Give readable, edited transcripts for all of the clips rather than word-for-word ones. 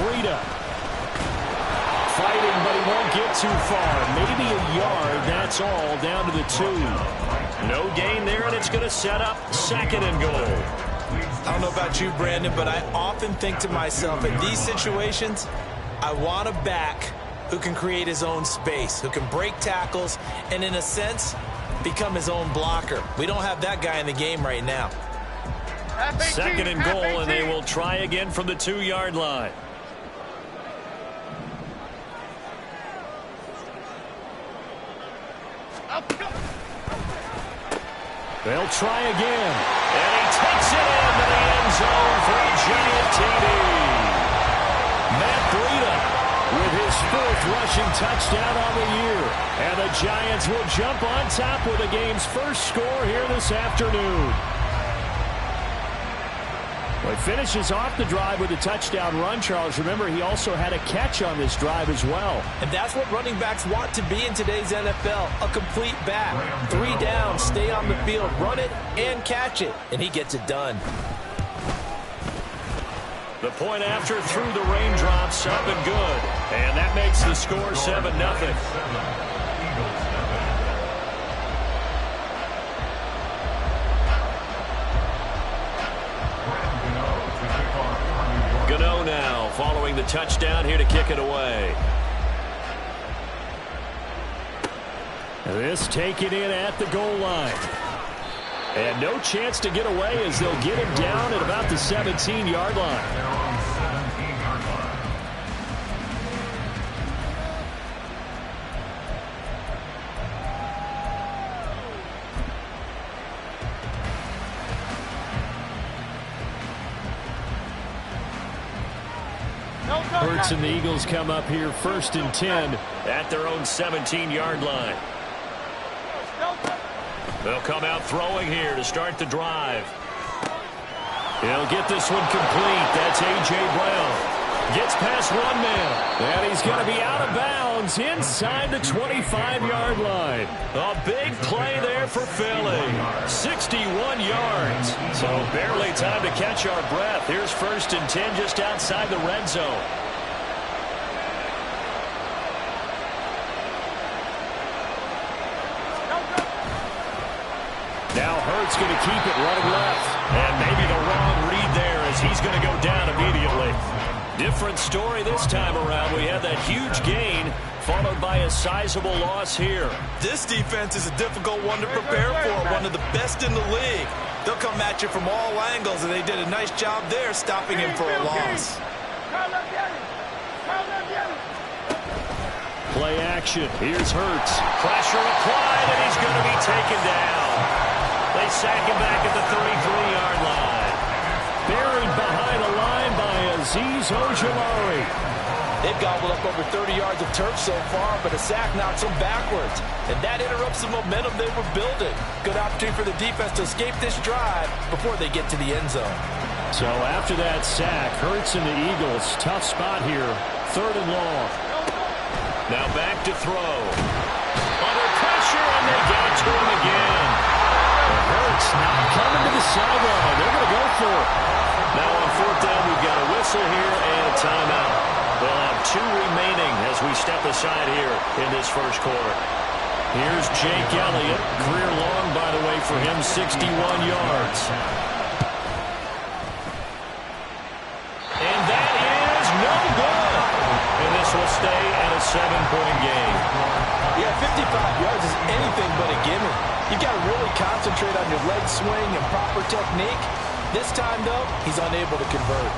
Breida. Fighting, but he won't get too far. Maybe a yard, that's all, down to the 2. No gain there, and it's going to set up 2nd and goal. I don't know about you, Brandon, but I often think to myself, in these situations, I want a back who can create his own space, who can break tackles, and in a sense, become his own blocker. We don't have that guy in the game right now. 2nd and goal, and they will try again from the 2-yard line. They'll try again. And he takes it into the end zone for a giant TD. Matt Breida with his 4th rushing touchdown on the year. And the Giants will jump on top with the game's first score here this afternoon. Well, he finishes off the drive with a touchdown run, Charles. Remember, he also had a catch on this drive as well. And that's what running backs want to be in today's NFL, a complete back. 3 down, stay on the field, run it, and catch it. And he gets it done. The point after through the raindrops, up and good. And that makes the score 7-0. Gano now following the touchdown here to kick it away. This taken in at the goal line. And no chance to get away as they'll get him down at about the 17-yard line. Hurts and the Eagles come up here 1st and 10 at their own 17-yard line. They'll come out throwing here to start the drive. He'll get this one complete. That's A.J. Brown. Gets past one man. And he's going to be out of bounds inside the 25-yard line. A big play there for Philly. 61 yards. So barely time to catch our breath. Here's 1st and 10 just outside the red zone. Now Hurts going to keep it running left. And maybe the wrong read there as he's going to go down immediately. Different story this time around. We had that huge gain followed by a sizable loss here. This defense is a difficult one to prepare for, one of the best in the league. They'll come at you from all angles, and they did a nice job there stopping him for a loss. Play action. Here's Hurts. Pressure applied, and he's going to be taken down. They sack him back at the 33-yard line. Buried behind a line by Azeez Ojulari. They've gobbled up over 30 yards of turf so far, but a sack knocks them backwards. And that interrupts the momentum they were building. Good opportunity for the defense to escape this drive before they get to the end zone. So after that sack, Hurts and the Eagles, tough spot here. 3rd and long. Now back to throw. Under pressure, and they get it to him again. Hurts not coming to the sideline. They're going to go for it. Now on 4th down, we've got a whistle here and a timeout. They'll have 2 remaining as we step aside here in this first quarter. Here's Jake Elliott. Career long, by the way, for him, 61 yards. And that is no good. And this will stay at a 7-point game. Yeah, 55 yards is anything but a gimme. You've got to really concentrate on your leg swing and proper technique. This time, though, he's unable to convert.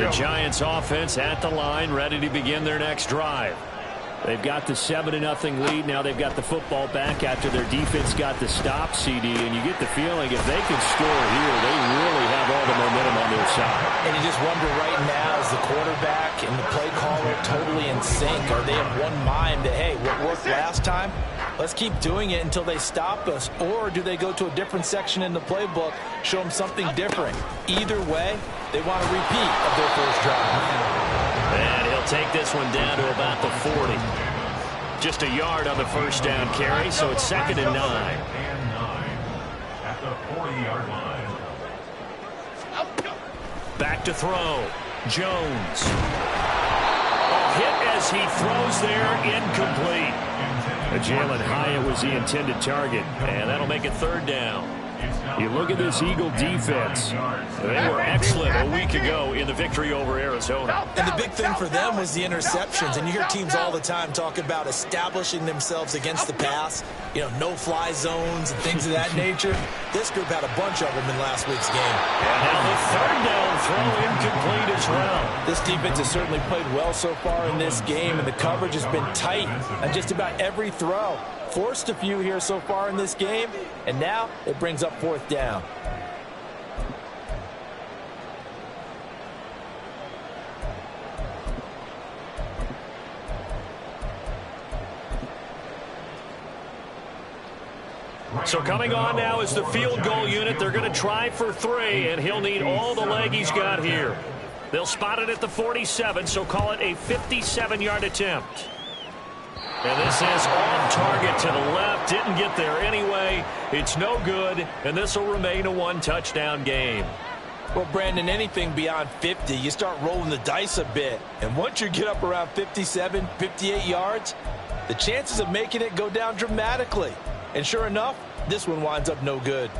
The Giants offense at the line, ready to begin their next drive. They've got the 7-0 lead. Now they've got the football back after their defense got the stop, CD. And you get the feeling if they can score here, they really have all the momentum on their side. And you just wonder right now, is the quarterback and the play caller totally in sync? Are they of one mind that, hey, what worked last time? Let's keep doing it until they stop us. Or do they go to a different section in the playbook, show them something different? Either way, they want a repeat of their first drive. And he'll take this one down to about the 40. Just a yard on the first down carry, so it's 2nd and 9. At the 40-yard line. back to throw. Jones. Hit as he throws there, incomplete. Jalen Hyatt was the intended target, and that'll make it third down. You look at this Eagle defense. They were excellent a week ago in the victory over Arizona. And the big thing for them was the interceptions. And you hear teams all the time talk about establishing themselves against the pass, you know, no-fly zones and things of that nature. This group had a bunch of them in last week's game. And now the third down throw incomplete as well. This defense has certainly played well so far in this game, and the coverage has been tight on just about every throw. Forced a few here so far in this game, and now it brings up fourth down. So coming on now is the field goal unit. They're going to try for 3, and he'll need all the leg he's got here. They'll spot it at the 47, so call it a 57-yard attempt. And this is on target to the left. Didn't get there anyway. It's no good, and this will remain a one-touchdown game. Well, Brandon, anything beyond 50, you start rolling the dice a bit. And once you get up around 57, 58 yards, the chances of making it go down dramatically. And sure enough, this one winds up no good.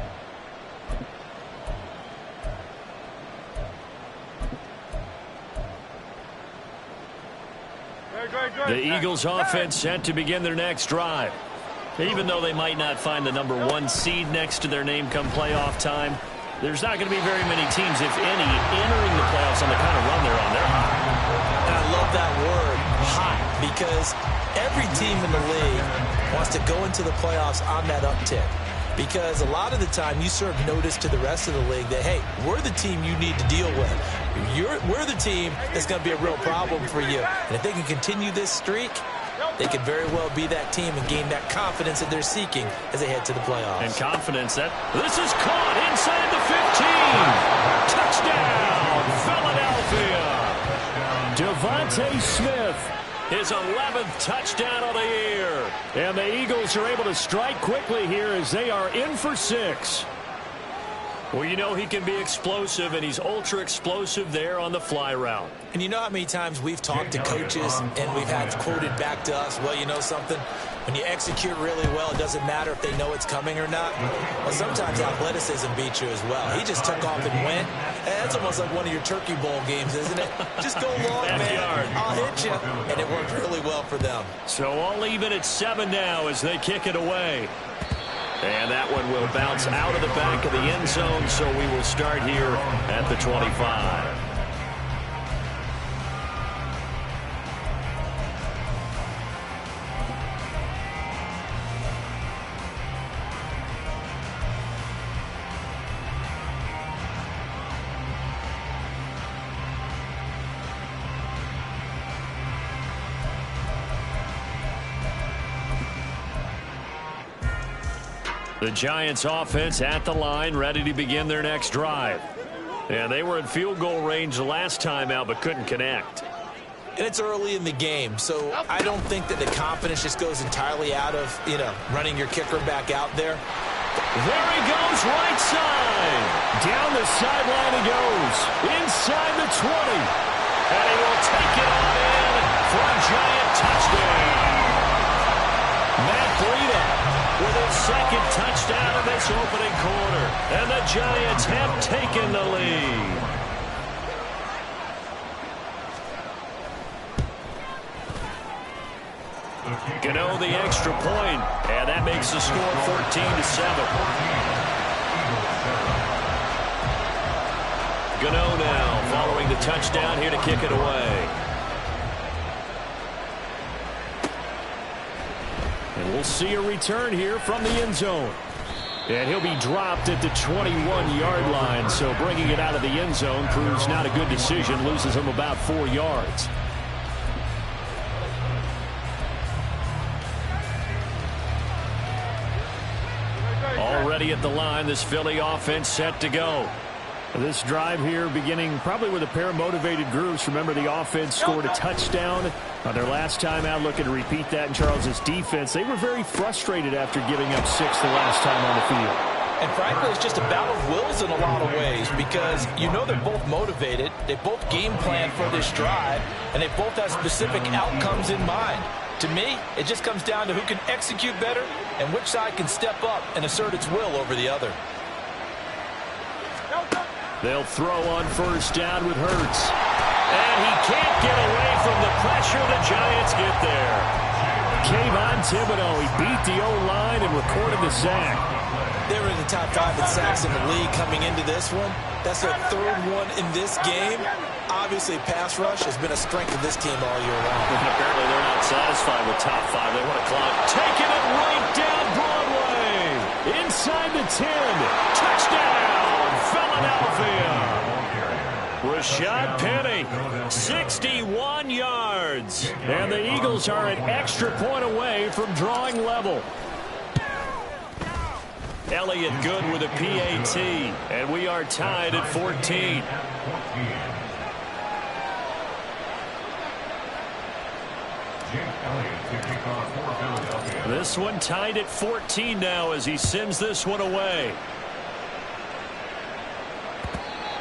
The Eagles offense set to begin their next drive. Even though they might not find the number 1 seed next to their name come playoff time, there's not going to be very many teams, if any, entering the playoffs on the kind of run they're on. They're hot. And I love that word, hot, because every team in the league wants to go into the playoffs on that uptick. Because a lot of the time you serve notice to the rest of the league that, hey, we're the team you need to deal with. We're the team that's going to be a real problem for you. And if they can continue this streak, they could very well be that team and gain that confidence that they're seeking as they head to the playoffs. And confidence that this is caught inside the 15. Touchdown, Philadelphia. Devontae Smith. His 11th touchdown of the year. And the Eagles are able to strike quickly here as they are in for 6. Well, you know he can be explosive, and he's ultra-explosive there on the fly route. And you know how many times we've talked to coaches and we've had quoted back to us, well, you know something? When you execute really well, it doesn't matter if they know it's coming or not. Well, sometimes athleticism beats you as well. He just took off and went. And that's almost like one of your Turkey Bowl games, isn't it? Just go long, man. I'll hit you. And it worked really well for them. So all even at 7 now as they kick it away. And that one will bounce out of the back of the end zone, so we will start here at the 25. The Giants offense at the line, ready to begin their next drive. And they were in field goal range the last time out, but couldn't connect. And it's early in the game, so I don't think that the confidence just goes entirely out of, running your kicker back out there. There he goes, right side. Down the sideline he goes. Inside the 20. And he will take it on in for a Giant touchdown. Matt Breida with his second touchdown of this opening quarter. And the Giants have taken the lead. Gano the extra point, and that makes the score 14-7. Gano now following the touchdown here to kick it away. And we'll see a return here from the end zone. And he'll be dropped at the 21-yard line, so bringing it out of the end zone proves not a good decision, loses him about 4 yards. Already at the line, this Philly offense set to go. This drive here beginning probably with a pair of motivated groups. Remember, the offense scored a touchdown on their last time out, looking to repeat that in Charles's defense. They were very frustrated after giving up 6 the last time on the field. And frankly, it's just a battle of wills in a lot of ways because you know they're both motivated, they both game plan for this drive, and they both have specific outcomes in mind. To me, it just comes down to who can execute better and which side can step up and assert its will over the other. They'll throw on first down with Hurts. And he can't get away from the pressure. The Giants get there. Kayvon Thibodeau, he beat the O-line and recorded the sack. They were in the top 5 in sacks in the league coming into this one. That's their 3rd one in this game. Obviously, pass rush has been a strength of this team all year long. And apparently, they're not satisfied with top 5. They want to climb. Taking it right down Broadway. Inside the 10. Touchdown, Philadelphia. Rashad Penny, 61 yards. And the Eagles are an extra point away from drawing level. Elliott good with a PAT. And we are tied at 14. This one tied at 14 now as he sends this one away.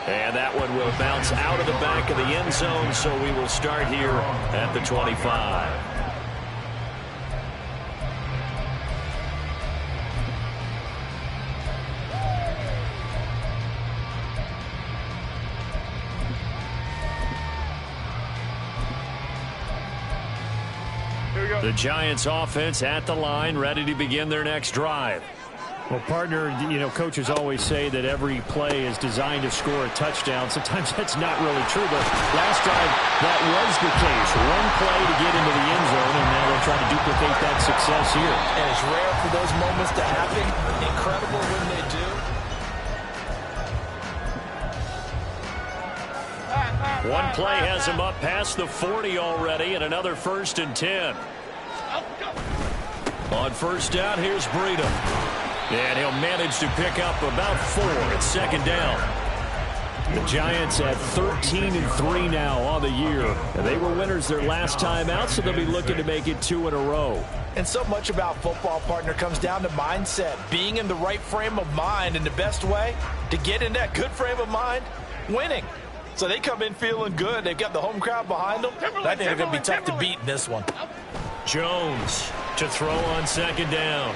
And that one will bounce out of the back of the end zone, so we will start here at the 25. The Giants offense at the line, ready to begin their next drive. Well, partner, you know, coaches always say that every play is designed to score a touchdown. Sometimes that's not really true, but last drive, that was the case. One play to get into the end zone, and now they'll try to duplicate that success here. And it's rare for those moments to happen. Incredible when they do. One play has him up past the 40 already, and another 1st and 10. On first down, here's Breida. And he'll manage to pick up about 4 at 2nd down. The Giants at 13-3 now on the year. And they were winners their last time out, so they'll be looking to make it 2 in a row. And so much about football, partner, comes down to mindset. Being in the right frame of mind, and the best way to get in that good frame of mind, winning. So they come in feeling good. They've got the home crowd behind them. I think they're going to be tough to beat in this one. Jones to throw on 2nd down.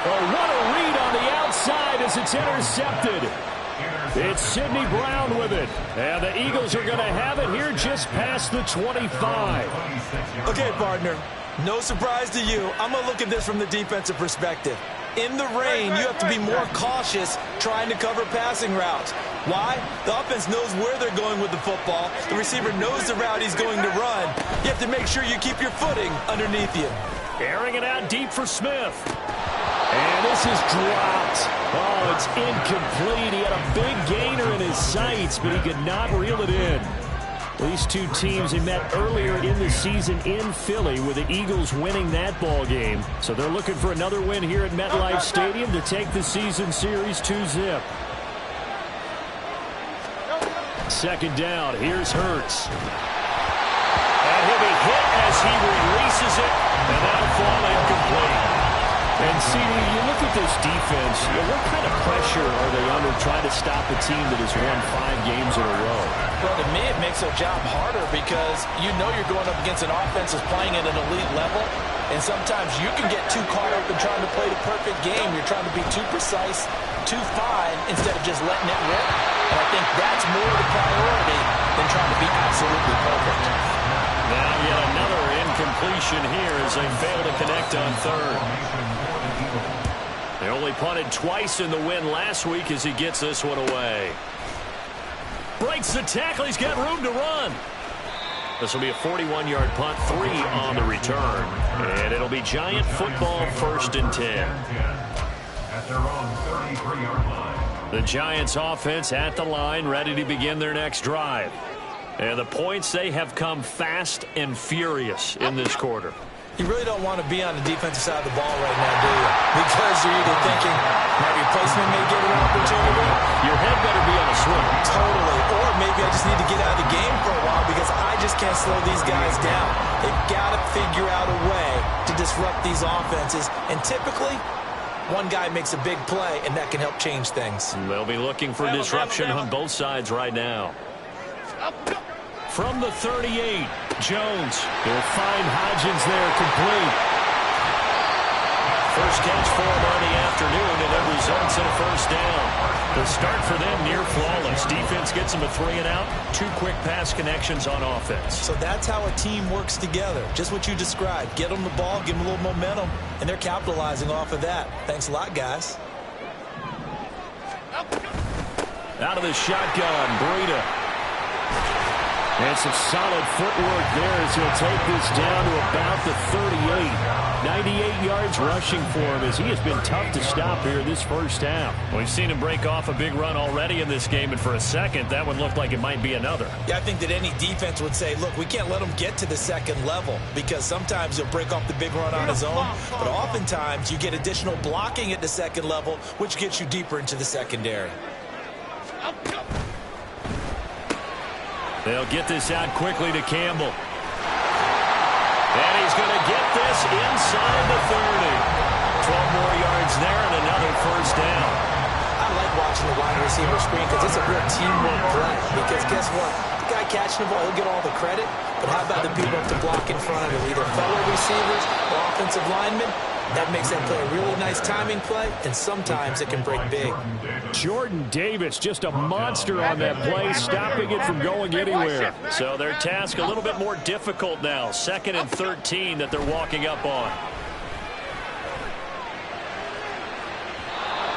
Oh, what a read on the outside as it's intercepted. It's Sidney Brown with it. And the Eagles are going to have it here just past the 25. Okay, partner, no surprise to you. I'm going to look at this from the defensive perspective. In the rain, you have to be more cautious trying to cover passing routes. Why? The offense knows where they're going with the football. The receiver knows the route he's going to run. You have to make sure you keep your footing underneath you. Airing it out deep for Smith. And this is dropped. Oh, it's incomplete. He had a big gainer in his sights, but he could not reel it in. These two teams, they met earlier in the season in Philly with the Eagles winning that ball game. So they're looking for another win here at MetLife Stadium to take the season series 2-zip. 2nd down, here's Hurts. And he'll be hit as he releases it, and that'll fall incomplete. And CD, you look at this defense, what kind of pressure are they under trying to stop a team that has won 5 games in a row? Well, to me, it makes their job harder because you know you're going up against an offense that's playing at an elite level, and sometimes you can get too caught up in trying to play the perfect game. You're trying to be too precise, too fine, instead of just letting it rip. And I think that's more the priority than trying to be absolutely perfect. Now yet another incompletion here as they fail to connect on 3rd. They only punted twice in the win last week as he gets this one away. Breaks the tackle. He's got room to run. This will be a 41-yard punt, 3 on the return. And it'll be Giant football 1st and 10. At their own 33-yard line. The Giants offense at the line, ready to begin their next drive. And the points, they have come fast and furious in this quarter. You really don't want to be on the defensive side of the ball right now, do you? Because you're either thinking my replacement may get an opportunity. Your head better be on a swivel. Totally. Or maybe I just need to get out of the game for a while because I just can't slow these guys down. They've got to figure out a way to disrupt these offenses. And typically, One guy makes a big play, and that can help change things. They'll be looking for disruption on both sides right now. From the 38, Jones. He'll find Hodgins there complete. First catch for him on the afternoon, and it results in a first down. The start for them near flawless. Defense gets them a 3-and-out. 2 quick pass connections on offense. So that's how a team works together. Just what you described. Get them the ball, give them a little momentum, and they're capitalizing off of that. Thanks a lot, guys. Out of the shotgun, Breida. And some solid footwork there as he'll take this down to about the 38. 98 yards rushing for him as he has been tough to stop here this first half. We've seen him break off a big run already in this game, and for a second, that one looked like it might be another. Yeah, I think that any defense would say, look, we can't let him get to the second level because sometimes he'll break off the big run on his own, but oftentimes you get additional blocking at the second level, which gets you deeper into the secondary. They'll get this out quickly to Campbell. And he's going to get this inside the 30. 12 more yards there and another first down. I like watching the wide receiver screen because it's a real teamwork play. Because guess what? The guy catching the ball, he'll get all the credit. But how about the people up to block in front of him? Either fellow receivers or offensive linemen. That makes that play a really nice timing play, and sometimes it can break big. Jordan Davis, just a monster on that play, stopping it from going anywhere. So their task a little bit more difficult now. 2nd and 13 that they're walking up on.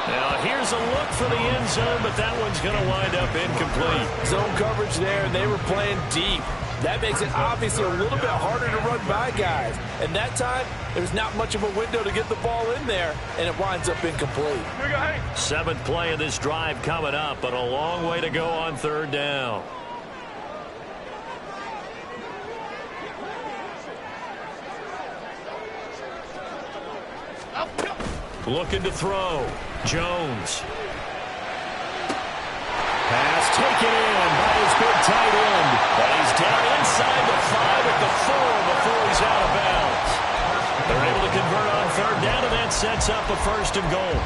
Now here's a look for the end zone, but that one's going to wind up incomplete. Zone coverage there, and they were playing deep. That makes it obviously a little bit harder to run by guys. And that time, there's not much of a window to get the ball in there, and it winds up incomplete. 7th play of this drive coming up, but a long way to go on 3rd down. Looking to throw. Jones. Pass taken in by his big tight end. And he's down inside the 5 at the 4 before he's out of bounds. They're able to convert on 3rd down, and that sets up a 1st and goal.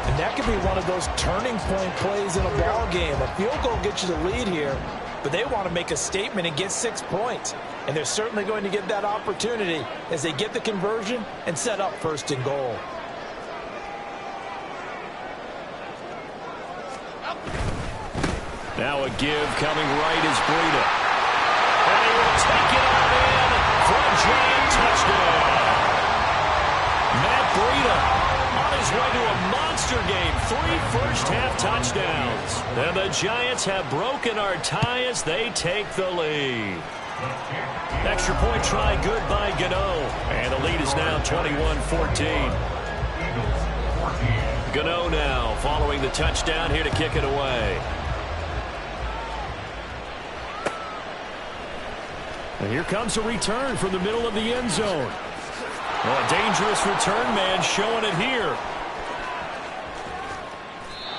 And that could be one of those turning point plays in a ball game. A field goal gets you the lead here, but they want to make a statement and get 6 points. And they're certainly going to get that opportunity as they get the conversion and set up 1st and goal. Now a give coming right is Breida. And he will take it on in for a giant touchdown. Matt Breida on his way to a monster game. 3 first-half touchdowns. And the Giants have broken our tie as they take the lead. Extra point try good by Gano. And the lead is now 21-14. Gano now following the touchdown here to kick it away. And here comes a return from the middle of the end zone. Well, a dangerous return man showing it here.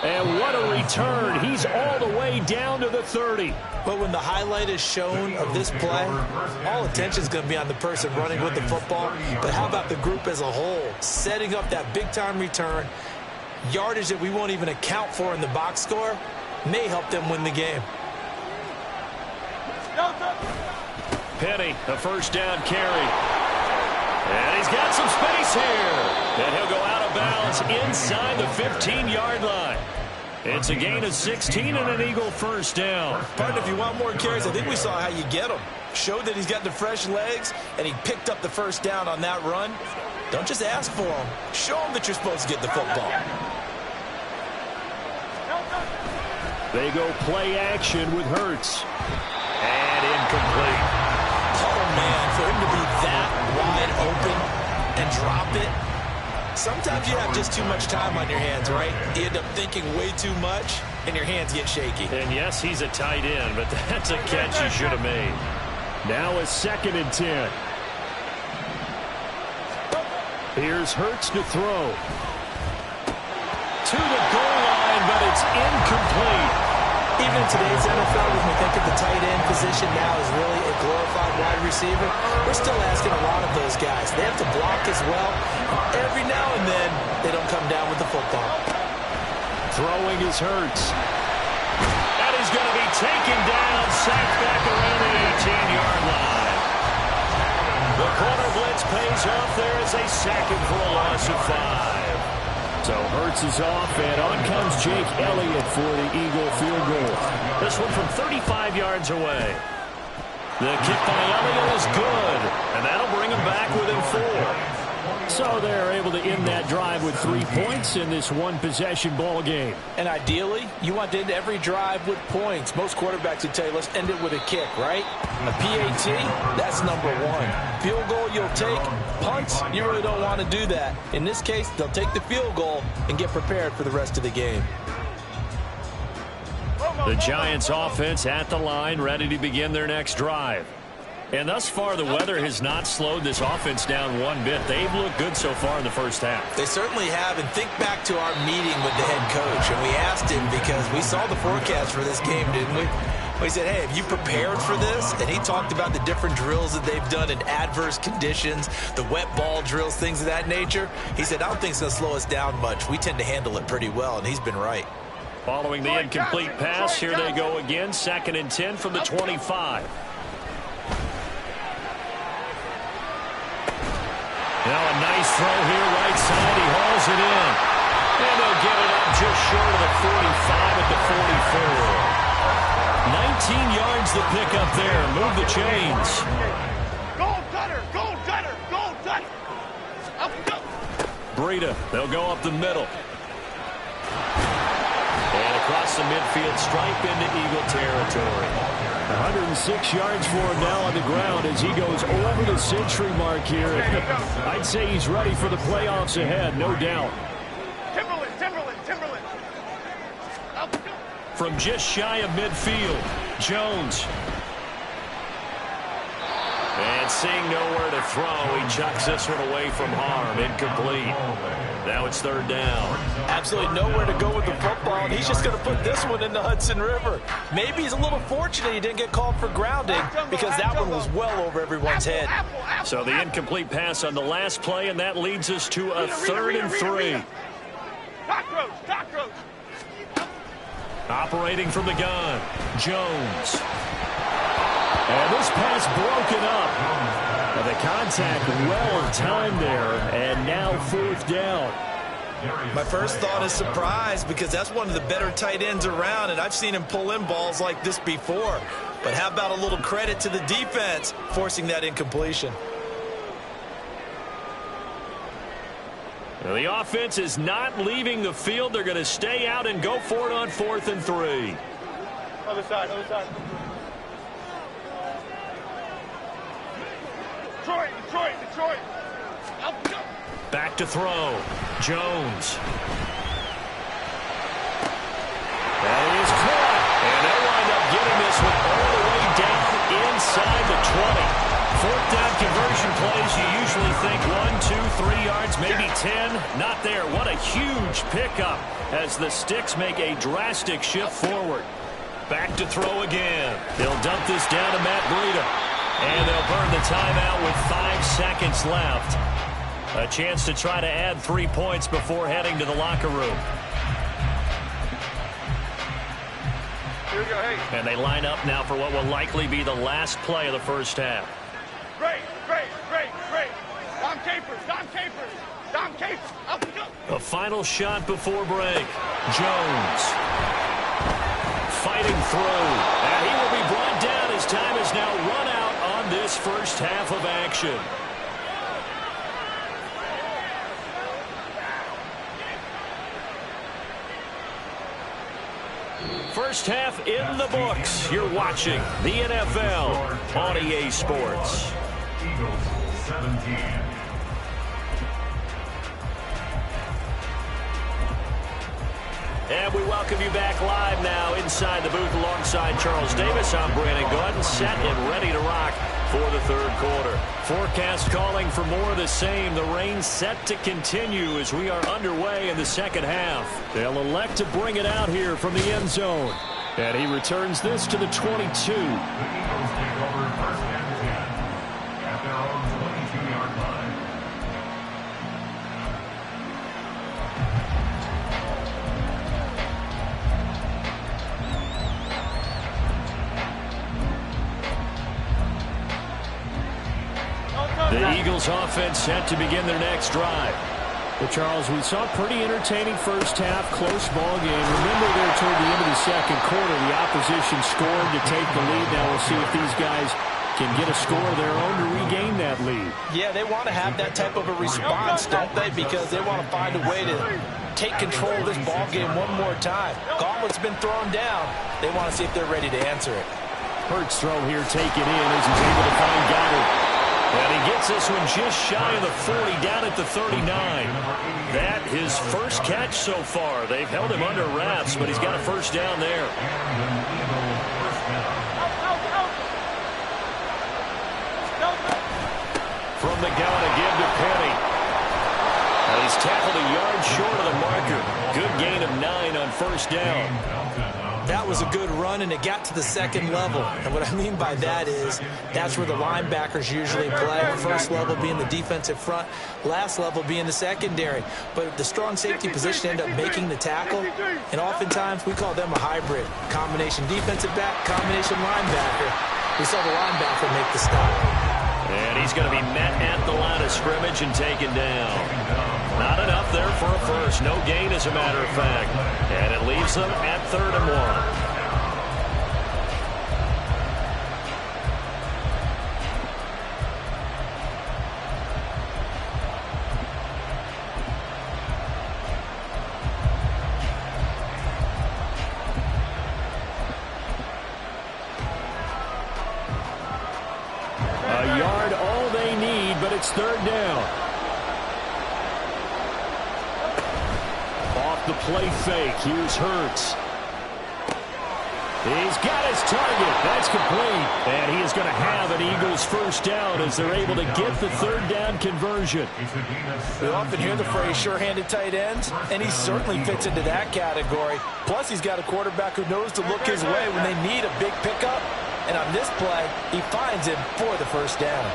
And what a return. He's all the way down to the 30. But when the highlight is shown of this play, all attention is going to be on the person running with the football. But how about the group as a whole? Setting up that big-time return, yardage that we won't even account for in the box score, may help them win the game. Penny, a 1st down carry. And he's got some space here. And he'll go out of bounds inside the 15-yard line. It's a gain of 16 and an Eagle 1st down. Partner, if you want more carries, I think we saw how you get them. Showed that he's got the fresh legs, and he picked up the 1st down on that run. Don't just ask for them. Show them that you're supposed to get the football. They go play action with Hurts. And incomplete. Oh, man, for him to be that wide open and drop it. Sometimes you have just too much time on your hands, right? You end up thinking way too much, and your hands get shaky. And yes, he's a tight end, but that's a catch he should have made. Now a 2nd and 10. Here's Hurts to throw. To the goal line, but it's incomplete. even in today's NFL, when we think of the tight end position now as really a glorified wide receiver, we're still asking a lot of those guys. They have to block as well. Every now and then, they don't come down with the football. Throwing is Hurts. And he's going to be taken down, sacked back around the 18-yard line. The corner blitz pays off there as they sack him for a loss of 5. So Hurts is off, and on comes Jake Elliott for the Eagle field goal. This one from 35 yards away. The kick by Elliott is good, and that'll bring him back within 4. So they're able to end that drive with 3 points in this one-possession ball game. And ideally, you want to end every drive with points. Most quarterbacks would tell you, let's end it with a kick, right? A PAT, that's number 1. Field goal you'll take. Punts, you really don't want to do that. In this case, they'll take the field goal and get prepared for the rest of the game. The Giants offense at the line, ready to begin their next drive. And thus far, the weather has not slowed this offense down one bit. They've looked good so far in the first half. They certainly have. And think back to our meeting with the head coach. And we asked him, because we saw the forecast for this game, didn't we? We said, hey, have you prepared for this? And he talked about the different drills that they've done in adverse conditions, the wet ball drills, things of that nature. He said, I don't think it's going to slow us down much. We tend to handle it pretty well, and he's been right. Following the incomplete pass, here they go again. 2nd and 10 from the 25. Now a nice throw here, right side. He hauls it in. And they'll get it up just short of the 45 at the 44. 19 yards to pick up there. Move the chains. Goal cutter, goal cutter, goal cutter. Up, go. Breida, they'll go up the middle. And across the midfield stripe into Eagle territory. 106 yards for him now on the ground as he goes over the century mark here. I'd say he's ready for the playoffs ahead, no doubt. Timberland. Up, go. From just shy of midfield, Jones. And seeing nowhere to throw, he chucks this one away from harm. Incomplete. Now it's 3rd down. Absolutely nowhere to go with the football, and he's just going to put this one in the Hudson River. Maybe he's a little fortunate he didn't get called for grounding, because that one was well over everyone's head. So the incomplete pass on the last play, and that leads us to a 3rd and 3. Cockroach. Operating from the gun, Jones. And this pass broken up. The contact well timed there, and now 4th down. My first thought is surprise, because that's one of the better tight ends around, and I've seen him pull in balls like this before. But how about a little credit to the defense forcing that incompletion? Well, the offense is not leaving the field. They're going to stay out and go for it on 4th and 3. Other side. Detroit. Up, go. Back to throw. Jones. That is caught. And they'll wind up getting this one all the way down inside the 20. 4th down conversion plays, you usually think 1, 2, 3 yards, maybe 10. Not there. What a huge pickup as the Sticks make a drastic shift forward. Back to throw again. They'll dump this down to Matt Breida. And they'll burn the timeout with 5 seconds left. A chance to try to add 3 points before heading to the locker room. Here we go, hey. And they line up now for what will likely be the last play of the first half. Great. Dom Capers. Up, go. A final shot before break. Jones. Fighting through. And he will be brought down as time is now run out on this first half of action. First half in the books. You're watching the NFL on EA Sports. Eagles 17. And we welcome you back live now inside the booth alongside Charles Davis. I'm Brandon Gordon, set and ready to rock for the 3rd quarter. Forecast calling for more of the same. The rain set to continue as we are underway in the 2nd half. They'll elect to bring it out here from the end zone. And he returns this to the 22. The Eagles take over first and 10 at their own 22-yard line. The Eagles offense set to begin their next drive. Well, Charles, we saw a pretty entertaining first half, close ball game. Remember there toward the end of the second quarter, the opposition scored to take the lead. Now we'll see if these guys can get a score of their own to regain that lead. Yeah, they want to have that type of a response, don't they? Because they want to find a way to take control of this ball game one more time. Gauntlet's been thrown down. They want to see if they're ready to answer it. Hurts throw here taken in as he's able to find GuRu. And he gets this one just shy of the 40, down at the 39. That his first catch so far. They've held him under wraps, but he's got a first down there. From the gun to give to Penny. And he's tackled a yard short of the marker. Good gain of 9 on first down. That was a good run, and it got to the second level. And what I mean by that is that's where the linebackers usually play. First level being the defensive front, last level being the secondary. But the strong safety position ended up making the tackle, and oftentimes we call them a hybrid. Combination defensive back, combination linebacker. We saw the linebacker make the stop. And he's going to be met at the line of scrimmage and taken down. Not enough there for a first. No gain, as a matter of fact. And it leaves them at 3rd and 1. A yard, all they need, but it's 3rd down. Off the play fake, here's Hurts. He's got his target. That's complete. And he is going to have an Eagles first down as they're able to get the 3rd down conversion. We often hear the phrase sure-handed tight ends, and he certainly fits into that category. Plus, he's got a quarterback who knows to look his way when they need a big pickup. And on this play, he finds him for the first down.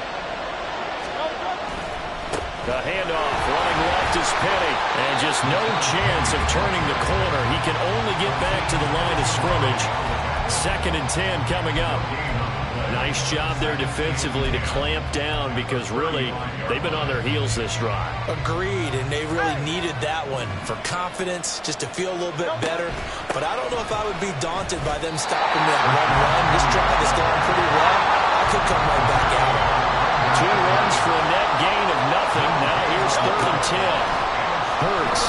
The handoff, running left is Penny. And just no chance of turning the corner. He can only get back to the line of scrimmage. 2nd and 10 coming up. Nice job there defensively to clamp down because really they've been on their heels this drive. Agreed, and they really needed that one for confidence, just to feel a little bit better. But I don't know if I would be daunted by them stopping me on one run. This drive is going pretty well. I could come right back out. 2 runs for a net gain of nothing. Now here's 3rd and 10. Hurts.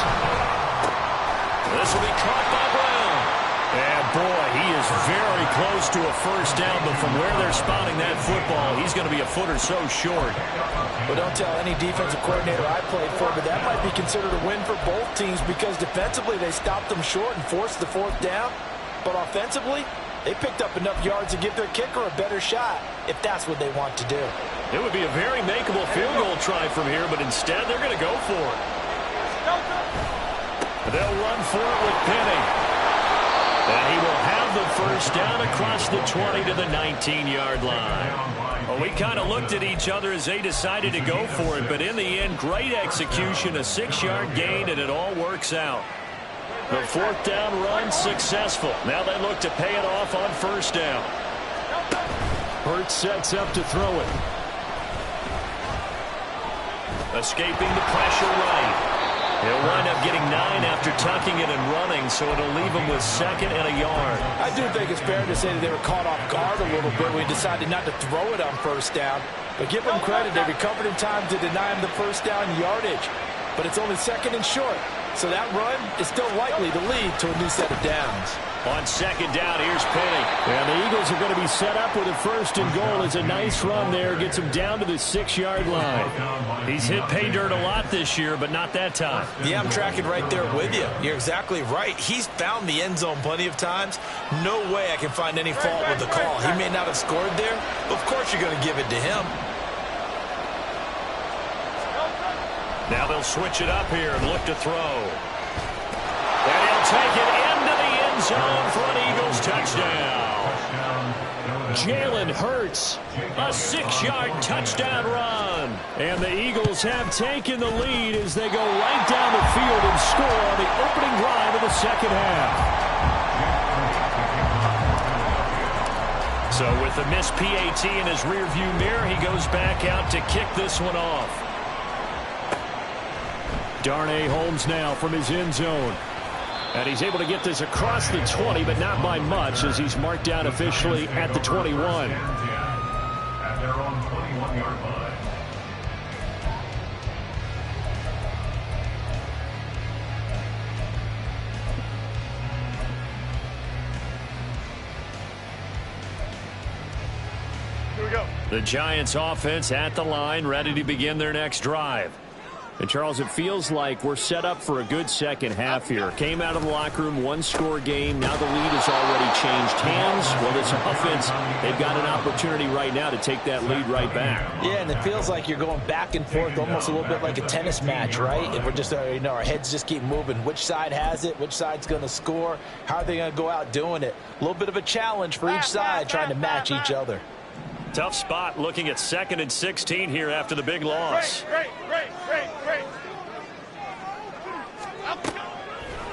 This will be caught by Brown. And boy, he is very close to a first down, but from where they're spotting that football, he's going to be a foot or so short. Well, don't tell any defensive coordinator I played for, but that might be considered a win for both teams because defensively they stopped them short and forced the 4th down. But offensively, they picked up enough yards to give their kicker a better shot if that's what they want to do. It would be a very makeable field goal try from here, but instead they're going to go for it. They'll run for it with Penny. And he will have the first down across the 20 to the 19-yard line. Well, we kind of looked at each other as they decided to go for it, but in the end, great execution, a 6-yard gain, and it all works out. The 4th down run successful. Now they look to pay it off on first down. Hurts sets up to throw it. Escaping the pressure right. He'll wind up getting 9 after tucking it and running, so it'll leave him with 2nd and a yard. I do think it's fair to say that they were caught off guard a little bit when he decided not to throw it on first down. But give them credit, they recovered in time to deny him the first down yardage. But it's only 2nd and short, so that run is still likely to lead to a new set of downs. On 2nd down, here's Penny. And the Eagles are going to be set up with a 1st and goal. It's a nice run there. Gets him down to the 6-yard line. He's hit pay dirt a lot this year, but not that time. Yeah, I'm tracking right there with you. You're exactly right. He's found the end zone plenty of times. No way I can find any fault with the call. He may not have scored there, but of course you're going to give it to him. Now they'll switch it up here and look to throw. And he'll take it into the end end zone for an Eagles touchdown. Jalen Hurts, a 6-yard touchdown run. And the Eagles have taken the lead as they go right down the field and score on the opening drive of the second half. So with the missed PAT in his rearview mirror, he goes back out to kick this one off. Darnay Holmes now from his end zone. And he's able to get this across the 20, but not by much, as he's marked down officially at the 21. At their own 21-yard line. Here we go. The Giants offense at the line, ready to begin their next drive. And, Charles, it feels like we're set up for a good second half here. Came out of the locker room, one-score game. Now the lead has already changed hands. Well, this offense, they've got an opportunity right now to take that lead right back. Yeah, and it feels like you're going back and forth, almost a little bit like a tennis match, right? And we're just, our heads just keep moving. Which side has it? Which side's going to score? How are they going to go out doing it? A little bit of a challenge for each side, trying to match each other. Tough spot looking at 2nd and 16 here after the big loss. Great.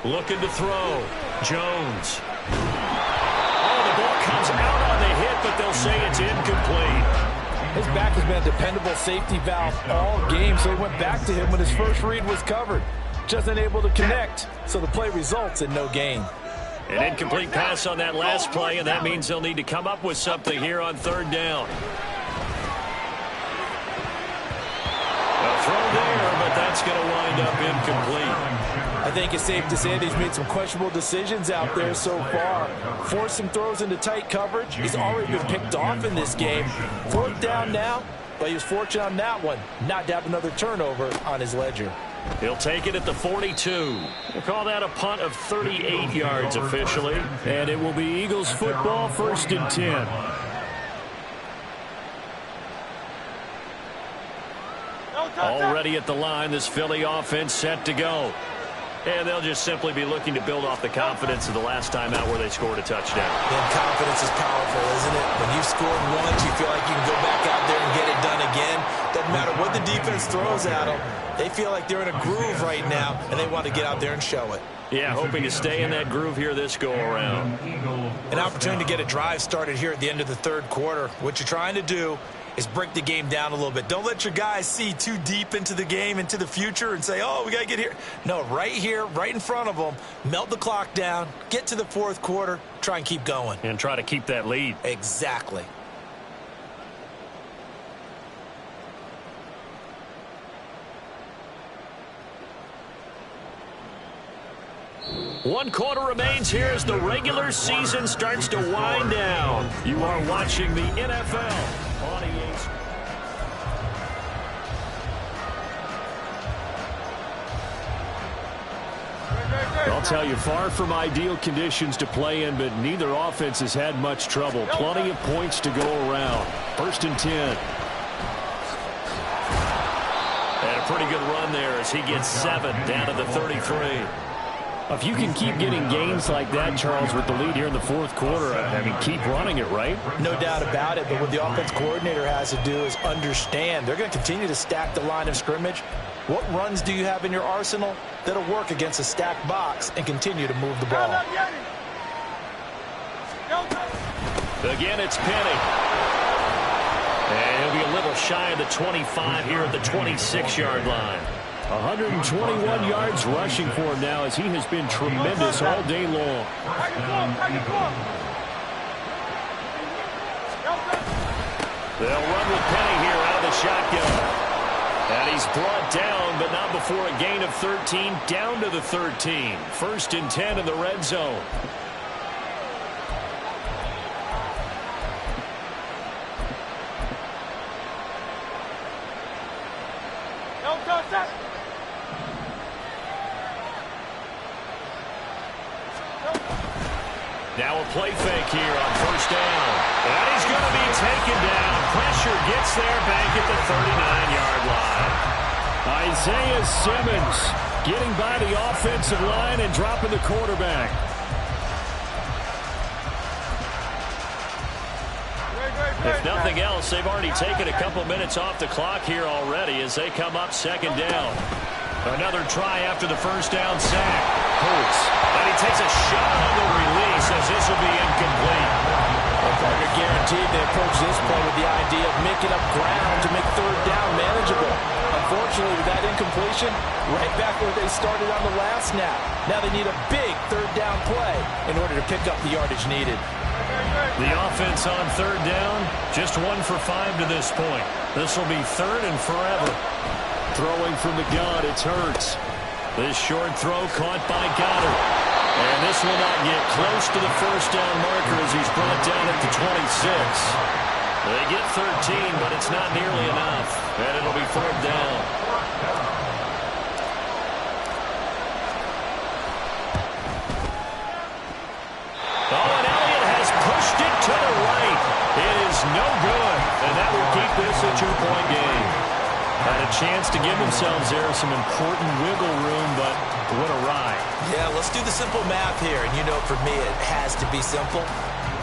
Looking to throw. Jones. Oh, the ball comes out on the hit, but they'll say it's incomplete. His back has been a dependable safety valve all game, so he went back to him when his first read was covered. Just unable to connect, so the play results in no gain. An incomplete pass on that last play, and that means they'll need to come up with something here on 3rd down. A throw there, but that's going to wind up incomplete. I think it's safe to say that he's made some questionable decisions out there so far. Forced some throws into tight coverage. He's already been picked off in this game. 4th down now, but he was fortunate on that one. Not to have another turnover on his ledger. He'll take it at the 42. We'll call that a punt of 38 yards officially. And it will be Eagles football, 1st and 10. Already at the line, this Philly offense set to go. And they'll just simply be looking to build off the confidence of the last time out where they scored a touchdown. And confidence is powerful, isn't it? When you've scored once, you feel like you can go back out there and get it done again. Doesn't matter what the defense throws at them. They feel like they're in a groove right now, and they want to get out there and show it. Yeah, hoping to stay in that groove here this go-around. An opportunity to get a drive started here at the end of the 3rd quarter. What you're trying to do is break the game down a little bit. Don't let your guys see too deep into the game, into the future, and say, oh, we got to get here. No, right here, right in front of them, melt the clock down, get to the 4th quarter, try and keep going. And try to keep that lead. Exactly. One quarter remains here as the regular season starts to wind down. You are watching the NFL on EA. I'll tell you, far from ideal conditions to play in, but neither offense has had much trouble. Plenty of points to go around. 1st and 10. And a pretty good run there as he gets 7 down to the 33. If you can keep getting gains like that, Charles, with the lead here in the 4th quarter, I mean, keep running it, right? No doubt about it, but what the offense coordinator has to do is understand. They're going to continue to stack the line of scrimmage. What runs do you have in your arsenal that'll work against a stacked box and continue to move the ball? Again, it's Penny. And he'll be a little shy of the 25 here at the 26-yard line. 121 yards rushing for him now as he has been tremendous all day long. They'll run with Penny here out of the shotgun. And he's brought down, but not before a gain of 13, down to the 13. 1st and 10 in the red zone. Now a play fake here on 1st down. And he's going to be taken down. Pressure gets there back at the 39-yard line. Isaiah Simmons getting by the offensive line and dropping the quarterback. If nothing else, they've already taken a couple minutes off the clock here already as they come up second down. Another try after the first down sack. Hurts. And he takes a shot on the release as this will be incomplete. Partner guaranteed they approach this play with the idea of making up ground to make third down manageable. Unfortunately, with that incompletion, right back where they started on the last snap. Now they need a big third down play in order to pick up the yardage needed. The offense on third down, just 1 for 5 to this point. This will be third and forever. Throwing from the gun, it's Hurts. This short throw caught by Goddard. And this will not get close to the first down marker as he's brought down at the 26. They get 13, but it's not nearly enough. And it'll be third down. Oh, and Elliott has pushed it to the right. It is no good. And that will keep this a 2-point game. Had a chance to give themselves there some important wiggle room, but what a ride. Yeah, let's do the simple math here. And you know, for me, it has to be simple.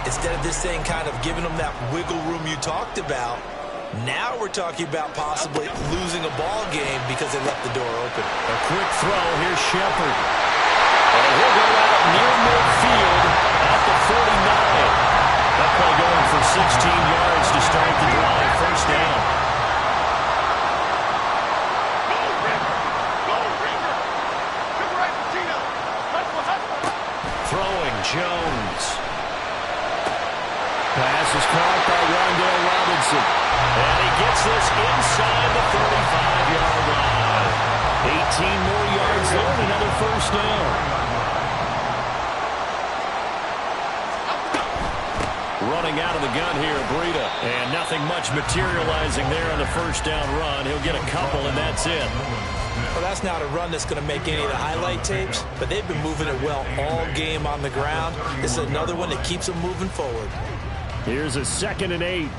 Instead of this thing kind of giving them that wiggle room you talked about, now we're talking about possibly losing a ball game because they left the door open. A quick throw. Here's Shepard. And he'll go out near midfield at the 49. That play going for 16 yards to start the drive. First down. Throwing Jones. Pass is caught by Rondale Robinson. And he gets this inside the 35-yard line. 18 more yards there and another first down. Running out of the gun here, Breida. And nothing much materializing there on the first down run. He'll get a couple, and that's it. Well, that's not a run that's going to make any of the highlight tapes, but they've been moving it well all game on the ground. This is another one that keeps them moving forward. Here's a 2nd and 8.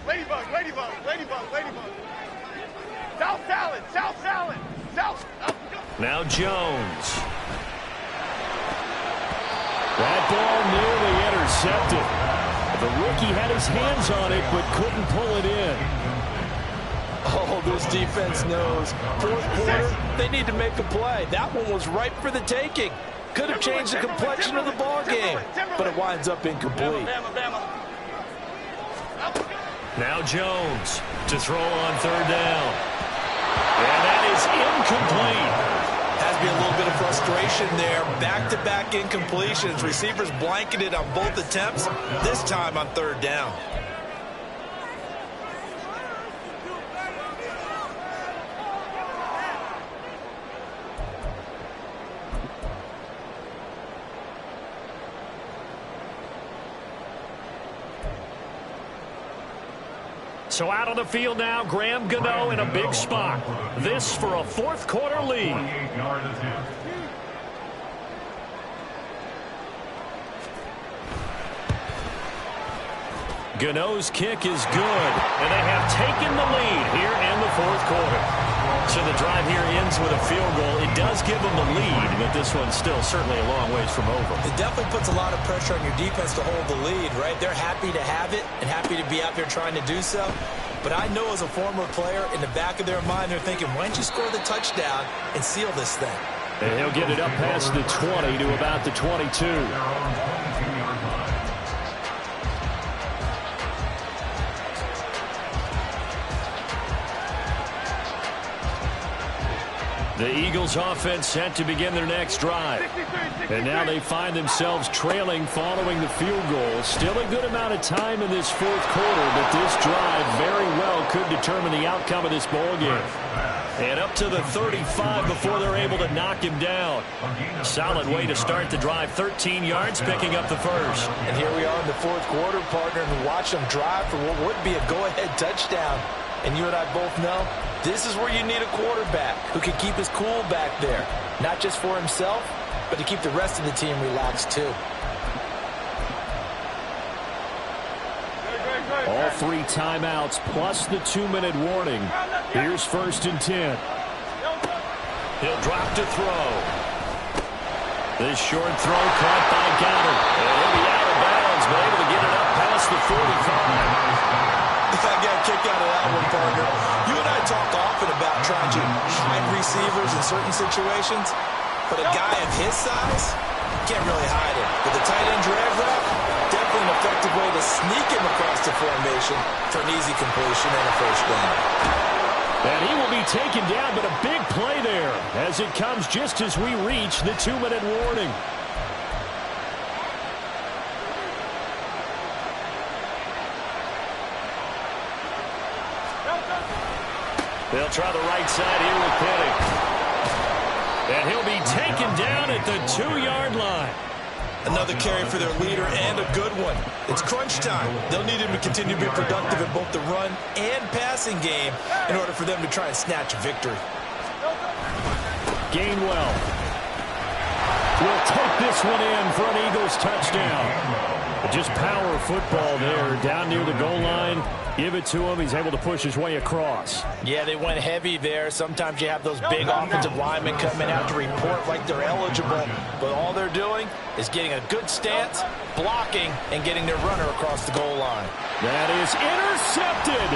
Ladybug, ladybug, ladybug, ladybug. South salad, south salad, south. Now Jones. That ball nearly intercepted. The rookie had his hands on it but couldn't pull it in. Oh, this defense knows. Fourth quarter, they need to make a play. That one was ripe for the taking. Could have changed the complexion of the ball game, but it winds up incomplete. Now Jones to throw on third down. And that is incomplete. Has to be a little bit of frustration there. Back-to-back incompletions. Receivers blanketed on both attempts, this time on third down. So out on the field now, Graham Gano in a big spot. This for a fourth quarter lead. 28-yard attempt. Gano's kick is good, and they have taken the lead here in the fourth quarter. So the drive here ends with a field goal. It does give them the lead, but this one's still certainly a long ways from over. It definitely puts a lot of pressure on your defense to hold the lead, right? They're happy to have it and happy to be out there trying to do so. But I know as a former player, in the back of their mind, they're thinking, why don't you score the touchdown and seal this thing? And he'll get it up past the 20 to about the 22. The Eagles offense set to begin their next drive. And now they find themselves trailing following the field goal. Still a good amount of time in this fourth quarter, but this drive very well could determine the outcome of this ball game. And up to the 35 before they're able to knock him down. Solid way to start the drive. 13 yards, picking up the first. And here we are in the fourth quarter, partner, and watch them drive for what would be a go-ahead touchdown. And you and I both know this is where you need a quarterback who can keep his cool back there. Not just for himself, but to keep the rest of the team relaxed too. All three timeouts plus the 2-minute warning. Here's 1st and 10. He'll drop to throw. This short throw caught by Goddard. And he'll be out of bounds, but able to get it up past across the 45. I got a kick out of that one, partner. You and I talk often about trying to hide receivers in certain situations, but a guy of his size can't really hide it. With the tight end drag route, definitely an effective way to sneak him across the formation for an easy completion and a first down. And he will be taken down, but a big play there as it comes just as we reach the 2-minute warning. They'll try the right side here with Penny. And he'll be taken down at the 2-yard line. Another carry for their leader and a good one. It's crunch time. They'll need him to continue to be productive in both the run and passing game in order for them to try and snatch a victory. Gainwell will take this one in for an Eagles touchdown. Just power football there down near the goal line. Give it to him. He's able to push his way across. Yeah, they went heavy there. Sometimes you have those big offensive linemen coming out to report like they're eligible, but all they're doing is getting a good stance, blocking, and getting their runner across the goal line. That is intercepted.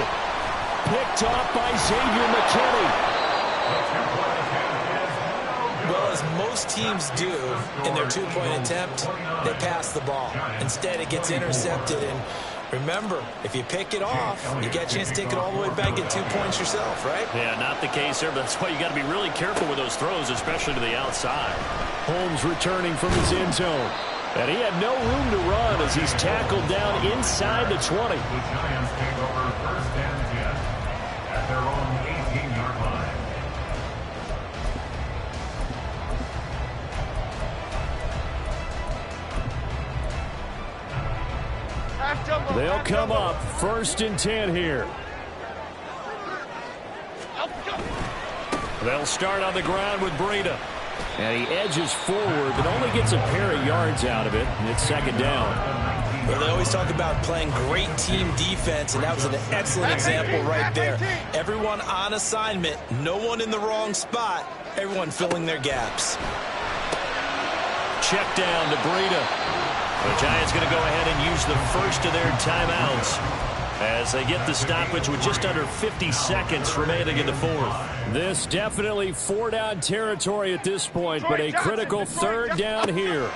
Picked off by Xavier McKinney. Well, as most teams do in their two-point attempt, they pass the ball. Instead, it gets intercepted, and remember, if you pick it off, you get a chance to take it all the way back, get 2 points yourself, right? Yeah, not the case there, but that's why you got to be really careful with those throws, especially to the outside. Holmes returning from his end zone. And he had no room to run as he's tackled down inside the 20. The Giants take over first and 10 at their own 18-yard line. They'll come up 1st and 10 here. They'll start on the ground with Breida. And he edges forward, but only gets a pair of yards out of it. And it's 2nd down. Well, they always talk about playing great team defense, and that was an excellent example right there. Everyone on assignment, no one in the wrong spot, everyone filling their gaps. Check down to Breida. The Giants going to go ahead and use the first of their timeouts as they get the stoppage with just under 50 seconds remaining in the 4th. This definitely 4-down territory at this point, but a critical 3rd down here.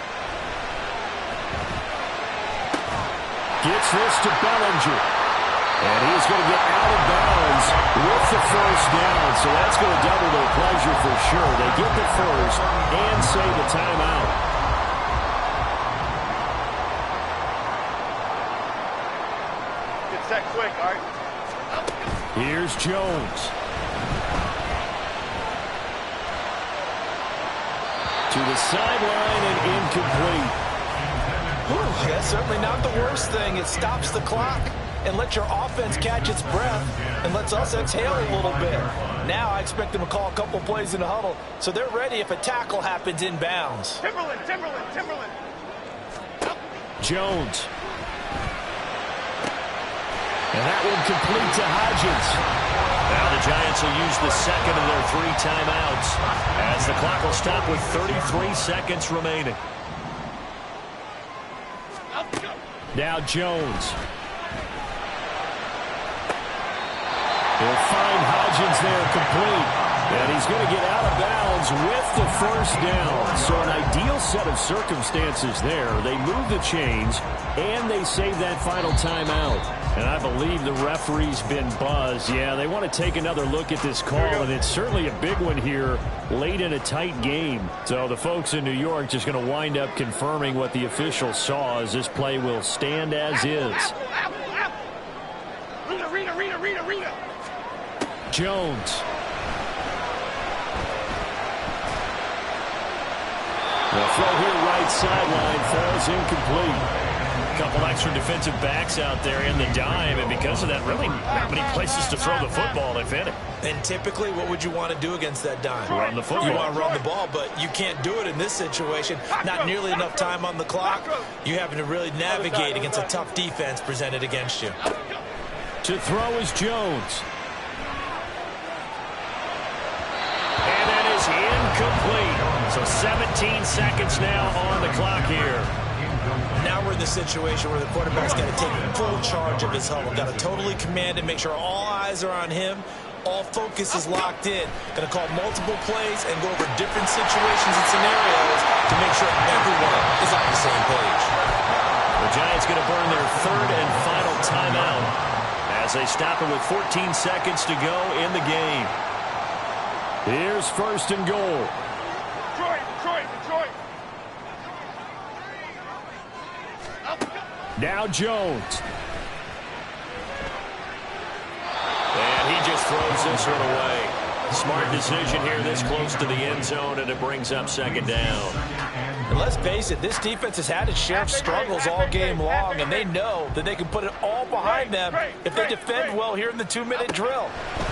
Gets this to Bellinger. And he's going to get out of bounds with the 1st down, so that's going to double their pleasure for sure. They get the first and save the timeout. Set quick, Art. Here's Jones. To the sideline and incomplete. Whew, that's certainly not the worst thing. It stops the clock and lets your offense catch its breath and lets us exhale a little bit. Now I expect them to call a couple plays in the huddle so they're ready if a tackle happens inbounds. Timberland. Jones. And that one complete to Hodgins. Now the Giants will use the 2nd of their 3 timeouts as the clock will stop with 33 seconds remaining. Now Jones. He'll find Hodgins there complete. And he's going to get out of bounds with the 1st down. So an ideal set of circumstances there. They move the chains, and they save that final timeout. And I believe the referee's been buzzed. Yeah, they want to take another look at this call, and it's certainly a big one here late in a tight game. So the folks in New York just going to wind up confirming what the official saw as this play will stand as is. Rita. Jones. The throw here right sideline falls incomplete. A couple extra defensive backs out there in the dime, and because of that, really not many places to throw the football, if any. And typically, what would you want to do against that dime? Run the football. You want to run the ball, but you can't do it in this situation. Not nearly enough time on the clock. You having to really navigate against a tough defense presented against you. To throw is Jones. And that is incomplete. So 17 seconds now on the clock here. Now we're in the situation where the quarterback's got to take full charge of his huddle. Got to totally command it, make sure all eyes are on him. All focus is locked in. Going to call multiple plays and go over different situations and scenarios to make sure everyone is on the same page. The Giants going to burn their third and final timeout as they stop it with 14 seconds to go in the game. Here's first and goal. Detroit. Now Jones. And he just throws this one away. Smart decision here this close to the end zone, and it brings up second down. And let's face it, this defense has had its share of struggles all game long, and they know that they can put it all behind them if they defend well here in the 2-minute drill.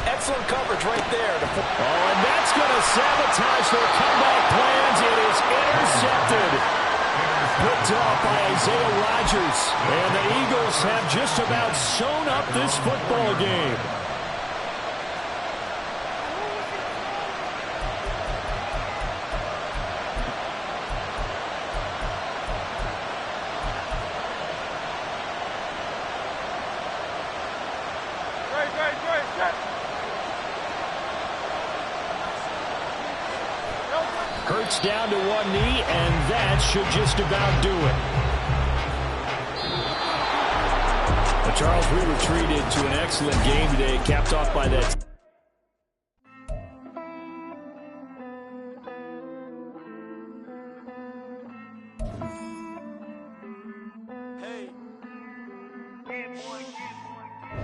Excellent coverage right there. Oh, and that's going to sabotage their comeback plans. It is intercepted. Picked up by Isaiah Rodgers. And the Eagles have just about sewn up this football game. Hurts down to one knee, and that should just about do it. Well, Charles, we were treated to an excellent game today, capped off by that. Hey.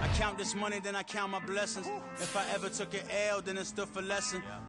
I count this money, then I count my blessings. If I ever took an L, then it stood for lesson.